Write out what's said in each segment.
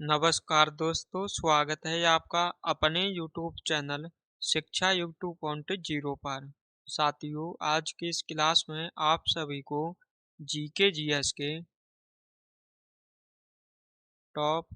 नमस्कार दोस्तों, स्वागत है आपका अपने YouTube चैनल शिक्षा युग 2.0 पर। साथियों, आज की इस क्लास में आप सभी को जीके जीएस के टॉप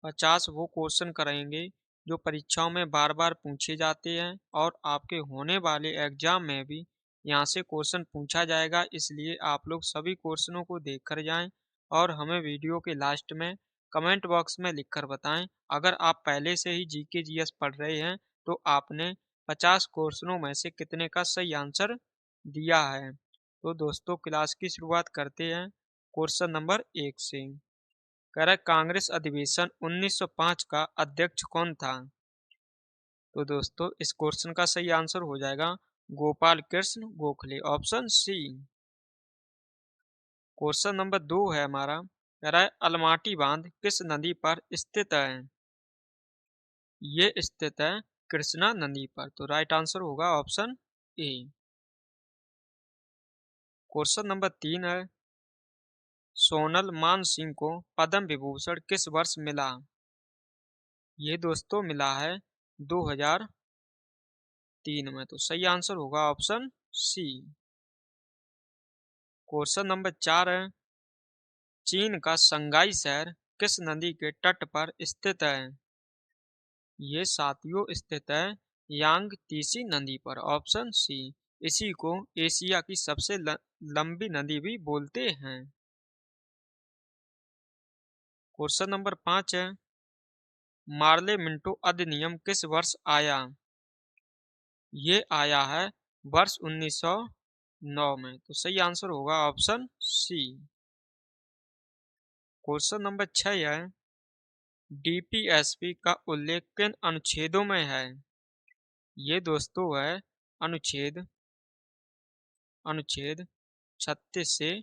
50 वो क्वेश्चन कराएंगे जो परीक्षाओं में बार बार पूछे जाते हैं और आपके होने वाले एग्जाम में भी यहाँ से क्वेश्चन पूछा जाएगा। इसलिए आप लोग सभी क्वेश्चनों को देख कर जाएं और हमें वीडियो के लास्ट में कमेंट बॉक्स में लिखकर बताएं। अगर आप पहले से ही जीके जीएस पढ़ रहे हैं तो आपने 50 क्वेश्चनों में से कितने का सही आंसर दिया है। तो दोस्तों, क्लास की शुरुआत करते हैं क्वेश्चन नंबर 1 से। कह रहा है, कांग्रेस अधिवेशन 1905 का अध्यक्ष कौन था? तो दोस्तों, इस क्वेश्चन का सही आंसर हो जाएगा Gopal Krishna Gokhale, option C. Question number 2 है हमारा। कह रहा है, अलमाटी बांध किस नदी पर स्थित है? ये स्थित है कृष्णा नदी पर। तो राइट आंसर होगा ऑप्शन ए। क्वेश्चन नंबर 3 है, सोनल मानसिंह को पद्म विभूषण किस वर्ष मिला? ये दोस्तों मिला है 2003 में। तो सही आंसर होगा ऑप्शन सी। क्वेश्चन नंबर 4 है, चीन का शंघाई शहर किस नदी के तट पर स्थित है? ये साथियों स्थित है यांगतीसी नदी पर, ऑप्शन सी। इसी को एशिया की सबसे लंबी नदी भी बोलते हैं। क्वेश्चन नंबर 5 है, मार्ले मिंटो अधिनियम किस वर्ष आया? ये आया है वर्ष 1909 में। तो सही आंसर होगा ऑप्शन सी। क्वेश्चन नंबर 6 है, डीपीएसपी का उल्लेख किन अनुच्छेदों में है? ये दोस्तों है अनुच्छेद अनुच्छेद 36 से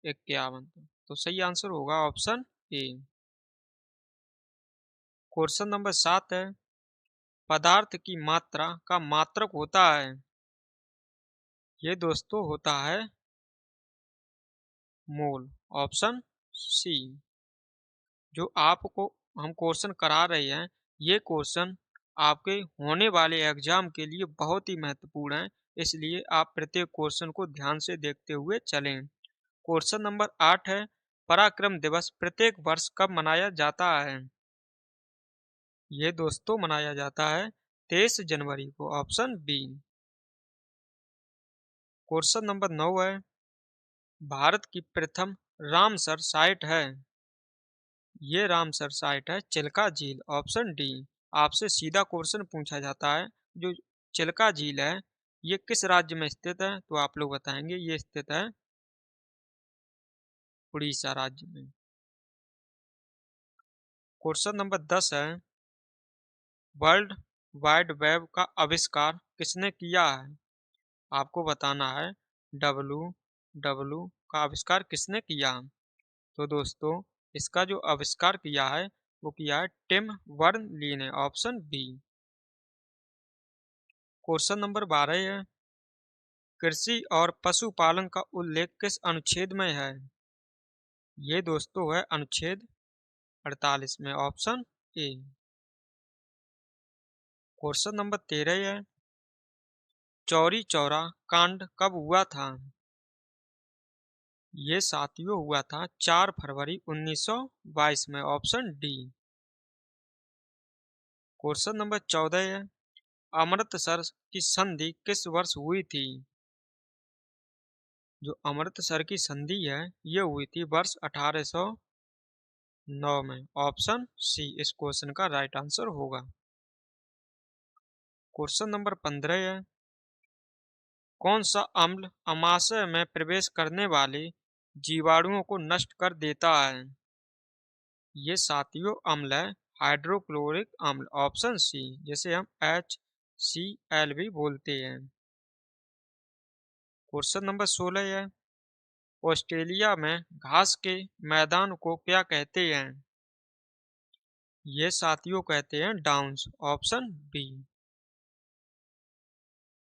51। तो सही आंसर होगा ऑप्शन ए। क्वेश्चन नंबर 7 है, पदार्थ की मात्रा का मात्रक होता है? ये दोस्तों होता है मोल, ऑप्शन सी। जो आपको हम क्वेश्चन करा रहे हैं, ये क्वेश्चन आपके होने वाले एग्जाम के लिए बहुत ही महत्वपूर्ण है। इसलिए आप प्रत्येक क्वेश्चन को ध्यान से देखते हुए चलें। क्वेश्चन नंबर 8 है, पराक्रम दिवस प्रत्येक वर्ष कब मनाया जाता है? ये दोस्तों मनाया जाता है 23 जनवरी को, ऑप्शन बी। क्वेश्चन नंबर 9 है, भारत की प्रथम रामसर साइट है? ये रामसर साइट है चिल्का झील, ऑप्शन डी। आपसे सीधा क्वेश्चन पूछा जाता है, जो चिल्का झील है ये किस राज्य में स्थित है? तो आप लोग बताएंगे ये स्थित है उड़ीसा राज्य में। क्वेश्चन नंबर 10 है, वर्ल्ड वाइड वेब का आविष्कार किसने किया है? आपको बताना है डब्लू डब्लू का आविष्कार किसने किया। तो दोस्तों, इसका जो आविष्कार किया है वो किया है टिम बर्नली ने, ऑप्शन बी। क्वेश्चन नंबर 12 है, कृषि और पशुपालन का उल्लेख किस अनुच्छेद में है? ये दोस्तों है अनुच्छेद 48 में, ऑप्शन ए। क्वेश्चन नंबर 13 है, चौरी चौरा कांड कब हुआ था? ये साथियों हुआ था 4 फरवरी 1922 में, ऑप्शन डी। क्वेश्चन नंबर 14 है, अमृतसर की संधि किस वर्ष हुई थी? जो अमृतसर की संधि है ये हुई थी वर्ष 1809 में, ऑप्शन सी इस क्वेश्चन का राइट आंसर होगा। क्वेश्चन नंबर 15 है, कौन सा अम्ल अमाशय में प्रवेश करने वाले जीवाणुओं को नष्ट कर देता है? ये साथियों अम्ल है हाइड्रोक्लोरिक अम्ल, ऑप्शन सी, जिसे हम HCl भी बोलते हैं। क्वेश्चन नंबर 16 है, ऑस्ट्रेलिया में घास के मैदान को क्या कहते हैं? ये साथियों कहते हैं डाउन्स, ऑप्शन बी।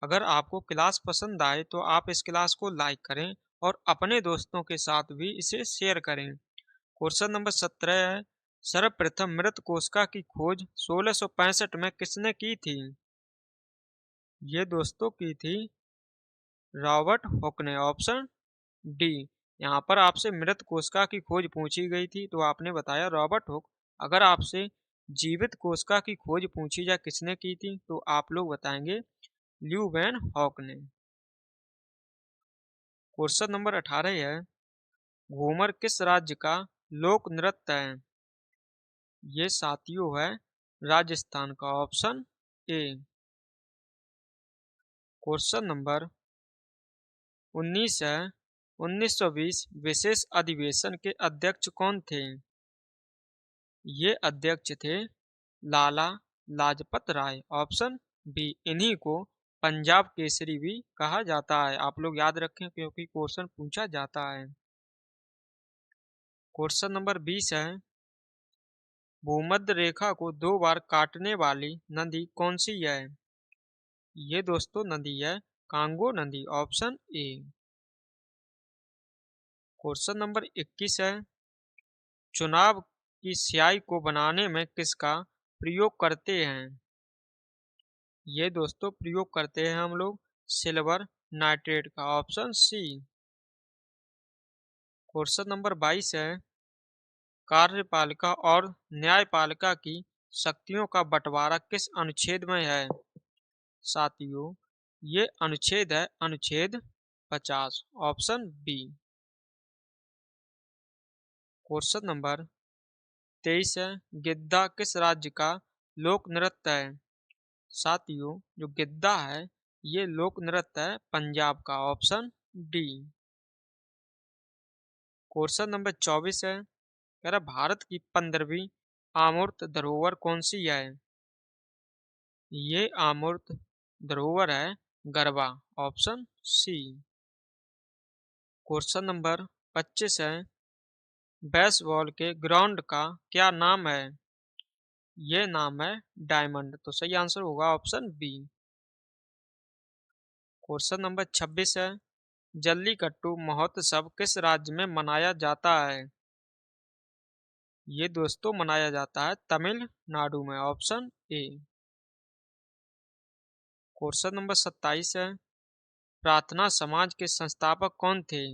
अगर आपको क्लास पसंद आए तो आप इस क्लास को लाइक करें और अपने दोस्तों के साथ भी इसे शेयर करें। क्वेश्चन नंबर 17 है, सर्वप्रथम मृत कोशिका की खोज 1665 में किसने की थी? ये दोस्तों की थी रॉबर्ट हुक ने। Option D. यहाँ पर आपसे मृत कोशिका की खोज पूछी गई थी तो आपने बताया रॉबर्ट हुक। अगर आपसे जीवित कोशिका की खोज पूछी जाए किसने की थी तो आप लोग बताएंगे ल्यू वैन हॉक ने। क्वेश्चन नंबर 18 है, घूमर किस राज्य का लोक नृत्य है? ये साथियों है राजस्थान का। Option A. क्वेश्चन नंबर 19 है, 1920 विशेष अधिवेशन के अध्यक्ष कौन थे? ये अध्यक्ष थे लाला लाजपत राय। Option B. इन्हीं को पंजाब केसरी भी कहा जाता है। आप लोग याद रखें क्योंकि क्वेश्चन पूछा जाता है। क्वेश्चन नंबर 20 है, भूमध्य रेखा को 2 बार काटने वाली नदी कौन सी है? ये दोस्तों नदी है कांगो नदी। Option A. क्वेश्चन नंबर 21 है, चुनाव की स्याही को बनाने में किसका प्रयोग करते हैं? ये दोस्तों प्रयोग करते हैं हम लोग सिल्वर नाइट्रेट का। Option C. क्वेश्चन नंबर 22 है, कार्यपालिका और न्यायपालिका की शक्तियों का बंटवारा किस अनुच्छेद में है? साथियों ये अनुच्छेद है अनुच्छेद 50। Option B. क्वेश्चन नंबर 23 है, गिद्धा किस राज्य का लोक नृत्य है? साथियों जो गिद्धा है ये लोक नृत्य है पंजाब का। Option D. क्वेश्चन नंबर 24 है, कह रहा भारत की 15वीं अमूर्त धरोहर कौन सी है? ये अमूर्त धरोहर है Garba. Option C. Question number 25 है, बेसबॉल के ग्राउंड का क्या नाम है? ये नाम है डायमंड। तो सही आंसर होगा ऑप्शन बी। क्वेश्चन नंबर 26 है, जल्लीकट्टू महोत्सव किस राज्य में मनाया जाता है? ये दोस्तों मनाया जाता है तमिलनाडु में। Option A. क्वेश्चन नंबर 27 है, प्रार्थना समाज के संस्थापक कौन थे?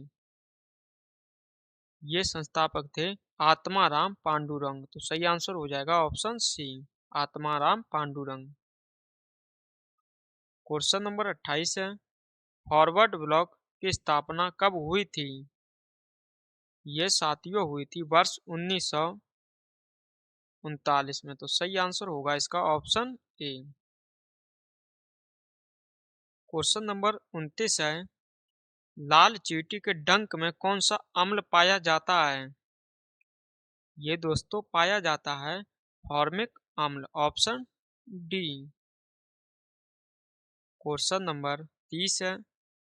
ये संस्थापक थे आत्माराम पांडुरंग। तो सही आंसर हो जाएगा option C Atmaram Pandurang. Question number 28 है, फॉरवर्ड ब्लॉक की स्थापना कब हुई थी? ये साथियों हुई थी वर्ष 1939 में। तो सही आंसर होगा इसका ऑप्शन ए। क्वेश्चन नंबर 29 है, लाल चींटी के डंक में कौन सा अम्ल पाया जाता है? ये दोस्तों पाया जाता है फॉर्मिक अम्ल। Option D. क्वेश्चन नंबर 30 है,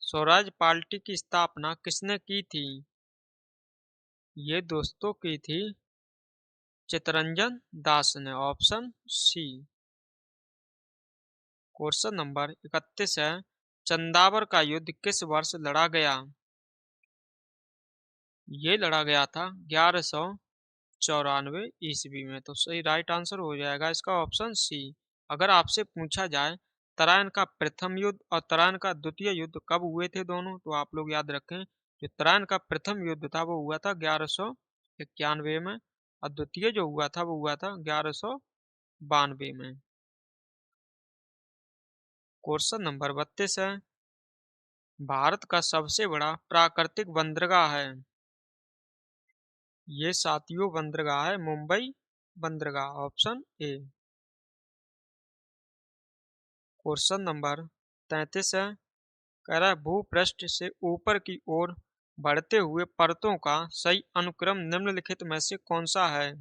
स्वराज पार्टी की स्थापना किसने की थी? ये दोस्तों की थी चितरंजन दास ने। Option C. क्वेश्चन नंबर 31 है, चंदावर का युद्ध किस वर्ष लड़ा गया? ये लड़ा गया था 1194 ईस्वी में। तो सही राइट आंसर हो जाएगा इसका ऑप्शन सी। अगर आपसे पूछा जाए तराइन का प्रथम युद्ध और तराइन का द्वितीय युद्ध कब हुए थे दोनों, तो आप लोग याद रखें जो तराइन का प्रथम युद्ध था वो हुआ था 1191 में और द्वितीय जो हुआ था वो हुआ था 1192 में। क्वेश्चन नंबर 32 है, भारत का सबसे बड़ा प्राकृतिक बंदरगाह है? ये सातियों बंदरगाह है मुंबई बंदरगाह। Option A. क्वेश्चन नंबर 33 है, कह रहा है भूपृष्ठ से ऊपर की ओर बढ़ते हुए परतों का सही अनुक्रम निम्नलिखित में से कौन सा है?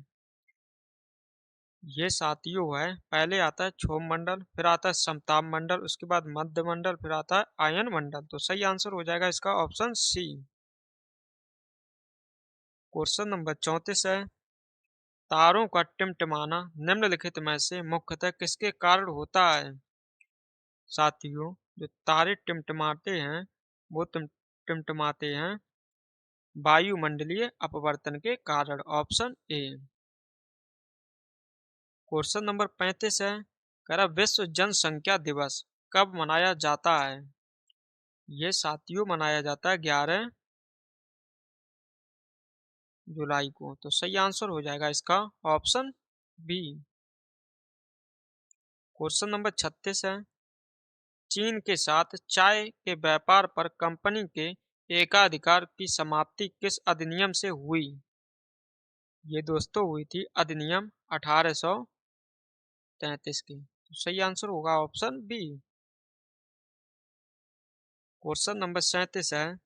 ये सातियों है पहले आता है क्षोभ मंडल, फिर आता है समताप मंडल, उसके बाद मध्य मंडल, फिर आता है आयन मंडल। तो सही आंसर हो जाएगा इसका ऑप्शन सी। क्वेश्चन नंबर 34 है, तारों का टिमटिमाना निम्नलिखित में से मुख्यतः किसके कारण होता है? साथियों जो तारे टिमटिमाते हैं वो टिमटिमाते हैं वायुमंडलीय अपवर्तन के कारण। Option A. क्वेश्चन नंबर 35 है, कह रहा विश्व जनसंख्या दिवस कब मनाया जाता है। ये साथियों मनाया जाता है 11 जुलाई को। तो सही आंसर हो जाएगा इसका ऑप्शन बी। क्वेश्चन नंबर 36 है, चीन के साथ चाय के व्यापार पर कंपनी के एकाधिकार की समाप्ति किस अधिनियम से हुई। ये दोस्तों हुई थी अधिनियम 1833 की। तो सही आंसर होगा ऑप्शन बी। क्वेश्चन नंबर 37 है,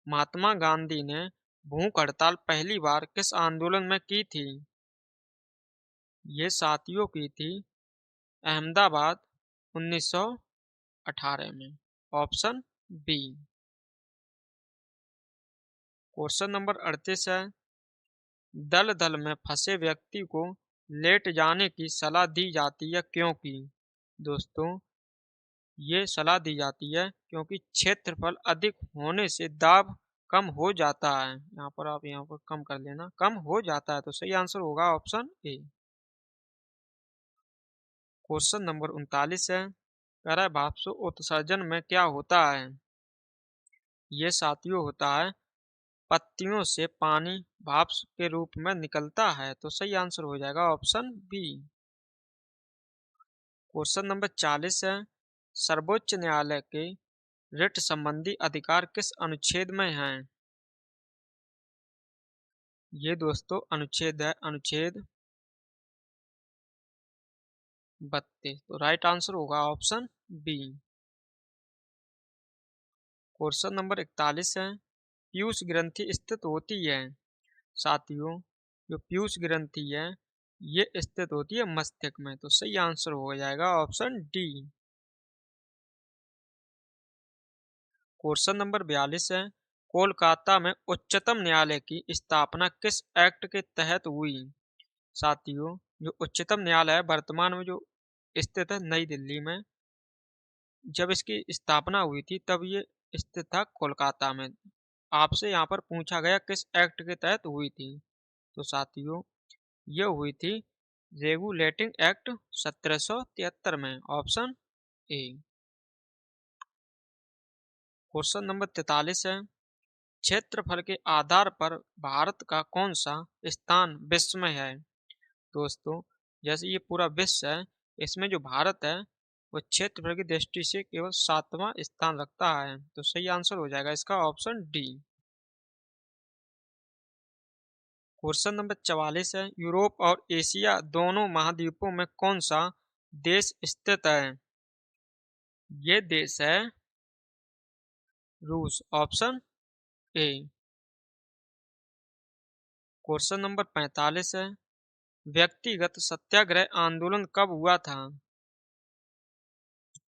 महात्मा गांधी ने भूख हड़ताल पहली बार किस आंदोलन में की थी। ये साथियों की थी अहमदाबाद 1918 में। Option B. क्वेश्चन नंबर 38 है, दल दल में फंसे व्यक्ति को लेट जाने की सलाह दी जाती है क्योंकि। दोस्तों ये सलाह दी जाती है क्योंकि क्षेत्रफल अधिक होने से दाब कम हो जाता है। यहाँ पर कम कर लेना, कम हो जाता है। तो सही आंसर होगा ऑप्शन ए। क्वेश्चन नंबर 39 है, कह रहा है भाप उत्सर्जन में क्या होता है। ये साथियों होता है पत्तियों से पानी भाप के रूप में निकलता है। तो सही आंसर हो जाएगा ऑप्शन बी। क्वेश्चन नंबर 40 है, सर्वोच्च न्यायालय के रिट संबंधी अधिकार किस अनुच्छेद में हैं। ये दोस्तों अनुच्छेद है अनुच्छेद 32। तो राइट आंसर होगा ऑप्शन बी। क्वेश्चन नंबर 41 है, पीयूष ग्रंथि स्थित होती है। साथियों जो पीयूष ग्रंथि है ये स्थित होती है मस्तिष्क में। तो सही आंसर हो जाएगा ऑप्शन डी। क्वेश्चन नंबर 42 है, कोलकाता में उच्चतम न्यायालय की स्थापना किस एक्ट के तहत हुई। साथियों जो उच्चतम न्यायालय है वर्तमान में जो स्थित है नई दिल्ली में, जब इसकी स्थापना हुई थी तब ये स्थित था कोलकाता में। आपसे यहाँ पर पूछा गया किस एक्ट के तहत हुई थी। तो साथियों ये हुई थी रेगुलेटिंग एक्ट 1773 में। Option A. क्वेश्चन नंबर 43 है, क्षेत्रफल के आधार पर भारत का कौन सा स्थान विश्व में है। दोस्तों जैसे ये पूरा विश्व है, इसमें जो भारत है वो क्षेत्रफल की दृष्टि से केवल 7वां स्थान रखता है। तो सही आंसर हो जाएगा इसका ऑप्शन डी। क्वेश्चन नंबर 44 है, यूरोप और एशिया दोनों महाद्वीपों में कौन सा देश स्थित है। ये देश है रूस। Option A. क्वेश्चन नंबर 45 है, व्यक्तिगत सत्याग्रह आंदोलन कब हुआ था।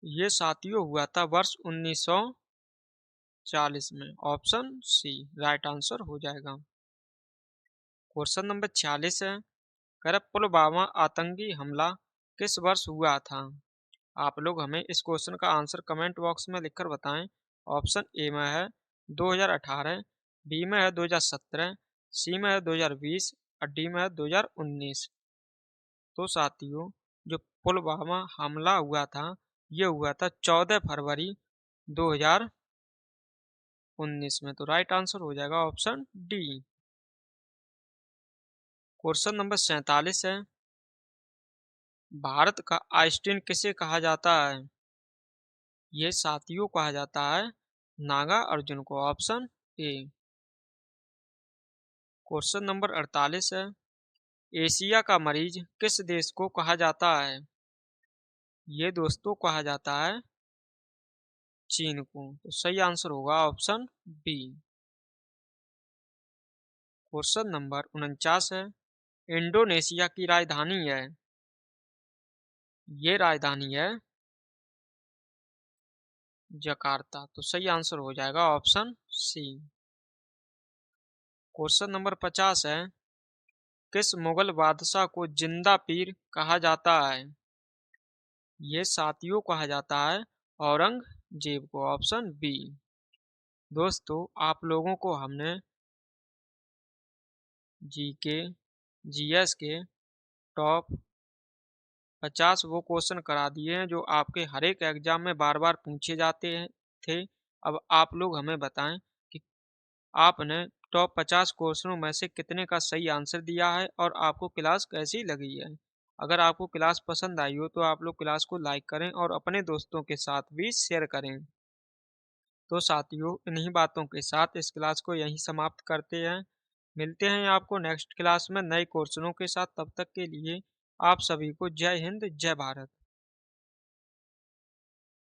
ये साथियों हुआ था वर्ष 1940 में। ऑप्शन सी राइट आंसर हो जाएगा। क्वेश्चन नंबर 46 है, कर पुलवामा आतंकी हमला किस वर्ष हुआ था। आप लोग हमें इस क्वेश्चन का आंसर कमेंट बॉक्स में लिखकर बताएं। ऑप्शन ए में है 2018, बी में है 2017, सी में है 2020 और डी में है 2019। तो साथियों जो पुलवामा हमला हुआ था ये हुआ था 14 फरवरी 2019 में। तो राइट आंसर हो जाएगा ऑप्शन डी। क्वेश्चन नंबर 47 है, भारत का आइंस्टीन किसे कहा जाता है। ये साथियों कहा जाता है नागा अर्जुन को। Option A. क्वेश्चन नंबर 48 है, एशिया का मरीज किस देश को कहा जाता है। ये दोस्तों कहा जाता है चीन को। तो सही आंसर होगा ऑप्शन बी। क्वेश्चन नंबर 49 है, इंडोनेशिया की राजधानी है। ये राजधानी है जकार्ता। तो सही आंसर हो जाएगा ऑप्शन सी। क्वेश्चन नंबर 50 है, किस मुगल बादशाह को जिंदा पीर कहा जाता है। ये साथियों कहा जाता है औरंगजेब को। Option B. दोस्तों आप लोगों को हमने जीके जीएस के टॉप 50 वो क्वेश्चन करा दिए हैं जो आपके हर एक एग्जाम में बार बार पूछे जाते हैं थे। अब आप लोग हमें बताएं कि आपने टॉप 50 क्वेश्चनों में से कितने का सही आंसर दिया है और आपको क्लास कैसी लगी है। अगर आपको क्लास पसंद आई हो तो आप लोग क्लास को लाइक करें और अपने दोस्तों के साथ भी शेयर करें। तो साथियों, इन्हीं बातों के साथ इस क्लास को यहीं समाप्त करते हैं। मिलते हैं आपको नेक्स्ट क्लास में नए क्वेश्चनों के साथ। तब तक के लिए आप सभी को जय हिंद, जय भारत।